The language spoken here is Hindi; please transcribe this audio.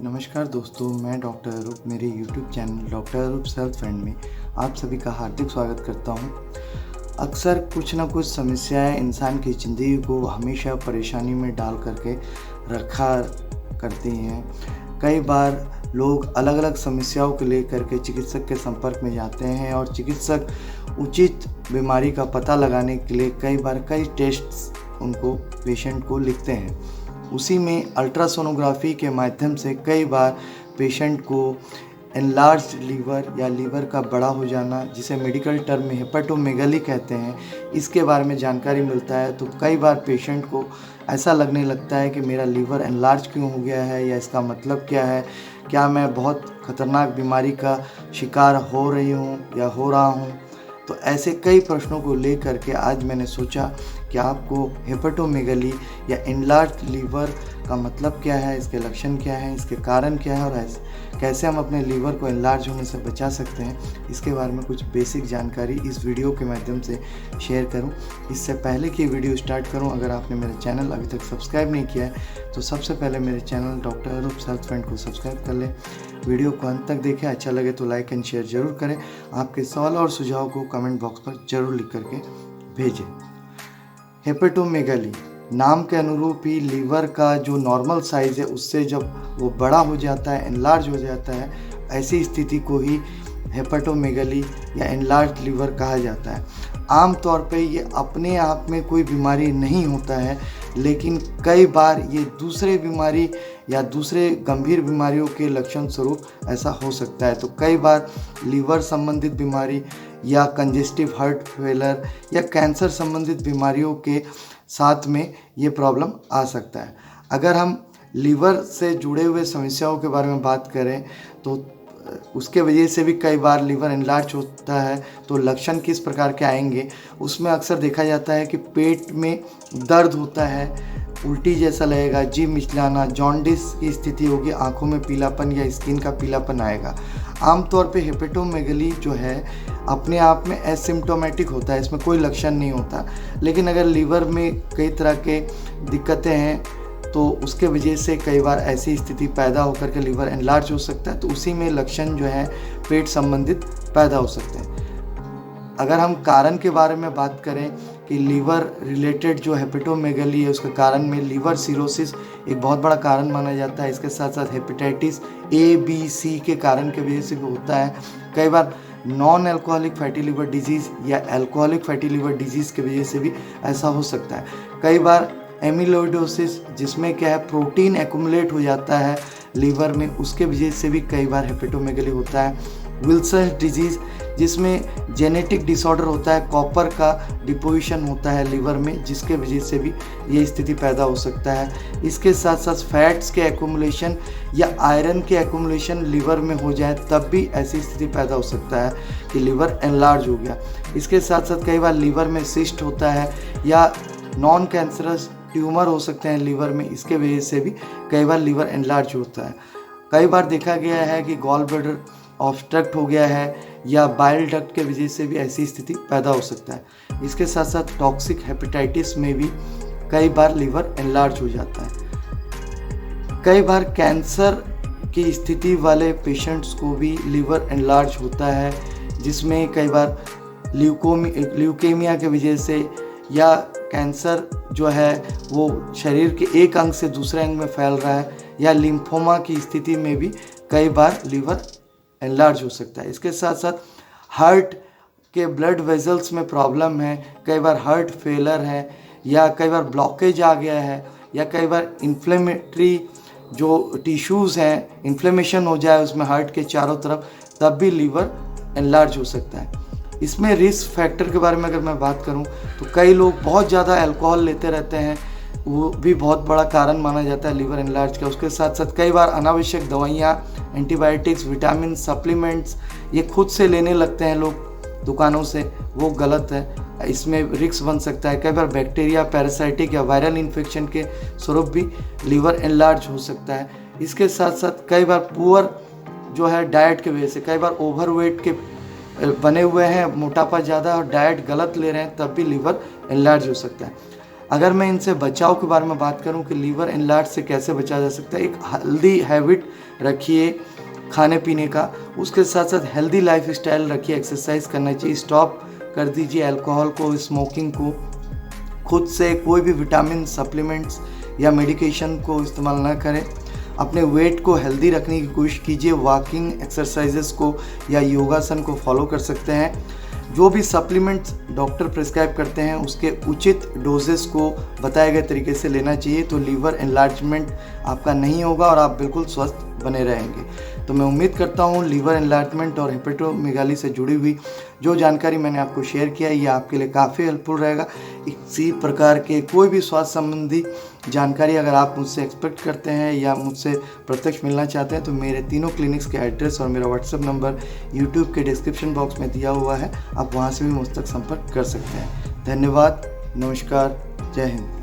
नमस्कार दोस्तों, मैं डॉक्टर अरूप मेरे यूट्यूब चैनल डॉक्टर अरूप सेल्फ फ्रेंड में आप सभी का हार्दिक स्वागत करता हूं। अक्सर कुछ ना कुछ समस्याएं इंसान की ज़िंदगी को हमेशा परेशानी में डाल करके रखा करती हैं। कई बार लोग अलग अलग समस्याओं को लेकर के चिकित्सक के संपर्क में जाते हैं और चिकित्सक उचित बीमारी का पता लगाने के लिए कई टेस्ट्स उनको पेशेंट को लिखते हैं। उसी में अल्ट्रासोनोग्राफी के माध्यम से कई बार पेशेंट को एनलार्ज्ड लीवर या लीवर का बड़ा हो जाना, जिसे मेडिकल टर्म में हेपेटोमेगाली कहते हैं, इसके बारे में जानकारी मिलता है। तो कई बार पेशेंट को ऐसा लगने लगता है कि मेरा लीवर एनलार्ज क्यों हो गया है या इसका मतलब क्या है, क्या मैं बहुत खतरनाक बीमारी का शिकार हो रही हूँ या हो रहा हूँ। तो ऐसे कई प्रश्नों को लेकर के आज मैंने सोचा कि आपको हेपेटोमेगाली या एनलार्ज्ड लीवर का मतलब क्या है, इसके लक्षण क्या हैं, इसके कारण क्या है और कैसे हम अपने लीवर को एनलार्ज होने से बचा सकते हैं, इसके बारे में कुछ बेसिक जानकारी इस वीडियो के माध्यम से शेयर करूं। इससे पहले कि वीडियो स्टार्ट करूं, अगर आपने मेरे चैनल अभी तक सब्सक्राइब नहीं किया है तो सबसे पहले मेरे चैनल डॉक्टर अरूप सेल्फ फ्रेंड को सब्सक्राइब कर लें। वीडियो को अंत तक देखें, अच्छा लगे तो लाइक एंड शेयर जरूर करें। आपके सवाल और सुझाव को कमेंट बॉक्स पर जरूर लिख करके भेजें। हेपेटोमेगाली नाम के अनुरूप ही लीवर का जो नॉर्मल साइज़ है उससे जब वो बड़ा हो जाता है, एनलार्ज हो जाता है, ऐसी स्थिति को ही हेपेटोमेगाली या एनलार्ज लीवर कहा जाता है। आम तौर पे ये अपने आप में कोई बीमारी नहीं होता है, लेकिन कई बार ये दूसरे बीमारी या दूसरे गंभीर बीमारियों के लक्षण स्वरूप ऐसा हो सकता है। तो कई बार लीवर संबंधित बीमारी या कंजेस्टिव हार्ट फेलर या कैंसर संबंधित बीमारियों के साथ में ये प्रॉब्लम आ सकता है। अगर हम लीवर से जुड़े हुए समस्याओं के बारे में बात करें तो उसके वजह से भी कई बार लीवर एनलार्ज होता है। तो लक्षण किस प्रकार के आएंगे, उसमें अक्सर देखा जाता है कि पेट में दर्द होता है, उल्टी जैसा लगेगा, जीभ मिचलाना, जॉन्डिस की स्थिति होगी, आंखों में पीलापन या स्किन का पीलापन आएगा। आमतौर पे हेपेटोमेगाली जो है अपने आप में एसिम्प्टोमेटिक होता है, इसमें कोई लक्षण नहीं होता। लेकिन अगर लीवर में कई तरह के दिक्कतें हैं तो उसके वजह से कई बार ऐसी स्थिति पैदा होकर के लीवर एनलार्ज हो सकता है। तो उसी में लक्षण जो है पेट संबंधित पैदा हो सकते हैं। अगर हम कारण के बारे में बात करें कि लीवर रिलेटेड जो हेपेटोमेगाली है उसके कारण में लीवर सिरोसिस एक बहुत बड़ा कारण माना जाता है। इसके साथ साथ हेपेटाइटिस ए बी सी के कारण के वजह से भी होता है। कई बार non alcoholic fatty liver disease या अल्कोहलिक फैटी लिवर डिजीज़ की वजह से भी ऐसा हो सकता है। कई बार एमिलोइडोसिस, जिसमें क्या है प्रोटीन एक्युमुलेट हो जाता है लीवर में, उसके वजह से भी कई बार हेपेटोमेगाली होता है। विल्सन डिजीज़, जिसमें जेनेटिक डिसऑर्डर होता है, कॉपर का डिपोजिशन होता है लीवर में, जिसके वजह से भी ये स्थिति पैदा हो सकता है। इसके साथ साथ फैट्स के एक्युमुलेशन या आयरन के एक्युमुलेशन लीवर में हो जाए तब भी ऐसी स्थिति पैदा हो सकता है कि लीवर एनलार्ज हो गया। इसके साथ साथ कई बार लीवर में सिस्ट होता है या नॉन कैंसरस ट्यूमर हो सकते हैं लीवर में, इसके वजह से भी कई बार लीवर एनलार्ज होता है। कई बार देखा गया है कि गॉल ब्लैडर ऑब्स्ट्रक्ट हो गया है या बाइल डक्ट के वजह से भी ऐसी स्थिति पैदा हो सकता है। इसके साथ साथ टॉक्सिक हेपेटाइटिस में भी कई बार लीवर एनलार्ज हो जाता है। कई बार कैंसर की स्थिति वाले पेशेंट्स को भी लीवर एनलार्ज होता है, जिसमें कई बार ल्यूकेमिया के वजह से या कैंसर जो है वो शरीर के एक अंग से दूसरे अंग में फैल रहा है या लिम्फोमा की स्थिति में भी कई बार लीवर एनलार्ज हो सकता है। इसके साथ साथ हार्ट के ब्लड वेजल्स में प्रॉब्लम है, कई बार हार्ट फेलर है या कई बार ब्लॉकेज आ गया है या कई बार इन्फ्लेमेटरी जो टिश्यूज़ हैं, इन्फ्लेमेशन हो जाए उसमें हार्ट के चारों तरफ, तब भी लीवर एनलार्ज हो सकता है। इसमें रिस्क फैक्टर के बारे में अगर मैं बात करूं तो कई लोग बहुत ज़्यादा अल्कोहल लेते रहते हैं, वो भी बहुत बड़ा कारण माना जाता है लीवर एनलार्ज का। उसके साथ साथ कई बार अनावश्यक दवाइयाँ, एंटीबायोटिक्स, विटामिन सप्लीमेंट्स ये खुद से लेने लगते हैं लोग दुकानों से, वो गलत है, इसमें रिस्क बन सकता है। कई बार बैक्टीरिया, पैरासाइटिक या वायरल इन्फेक्शन के स्वरूप भी लीवर एनलार्ज हो सकता है। इसके साथ साथ कई बार पुअर जो है डाइट की वजह से, कई बार ओवरवेट के बने हुए हैं, मोटापा ज़्यादा और डाइट गलत ले रहे हैं, तब भी लीवर एनलार्ज हो सकता है। अगर मैं इनसे बचाव के बारे में बात करूं कि लीवर एनलार्ज से कैसे बचा जा सकता है, एक हेल्दी हैबिट रखिए खाने पीने का, उसके साथ साथ हेल्दी लाइफ स्टाइल रखिए, एक्सरसाइज करना चाहिए, स्टॉप कर दीजिए अल्कोहल को, स्मोकिंग को, खुद से कोई भी विटामिन सप्लीमेंट्स या मेडिकेशन को इस्तेमाल ना करें, अपने वेट को हेल्दी रखने की कोशिश कीजिए, वॉकिंग एक्सरसाइजेस को या योगासन को फॉलो कर सकते हैं, जो भी सप्लीमेंट्स डॉक्टर प्रिस्क्राइब करते हैं उसके उचित डोजेस को बताए गए तरीके से लेना चाहिए, तो लीवर एनलार्जमेंट आपका नहीं होगा और आप बिल्कुल स्वस्थ बने रहेंगे। तो मैं उम्मीद करता हूँ लीवर एनलार्जमेंट और हेपेटोमेगाली से जुड़ी हुई जो जानकारी मैंने आपको शेयर किया ये आपके लिए काफ़ी हेल्पफुल रहेगा। इसी प्रकार के कोई भी स्वास्थ्य संबंधी जानकारी अगर आप मुझसे एक्सपेक्ट करते हैं या मुझसे प्रत्यक्ष मिलना चाहते हैं तो मेरे तीनों क्लिनिक्स के एड्रेस और मेरा व्हाट्सएप नंबर यूट्यूब के डिस्क्रिप्शन बॉक्स में दिया हुआ है, आप वहाँ से भी मुझ तक संपर्क कर सकते हैं। धन्यवाद, नमस्कार, जय हिंद।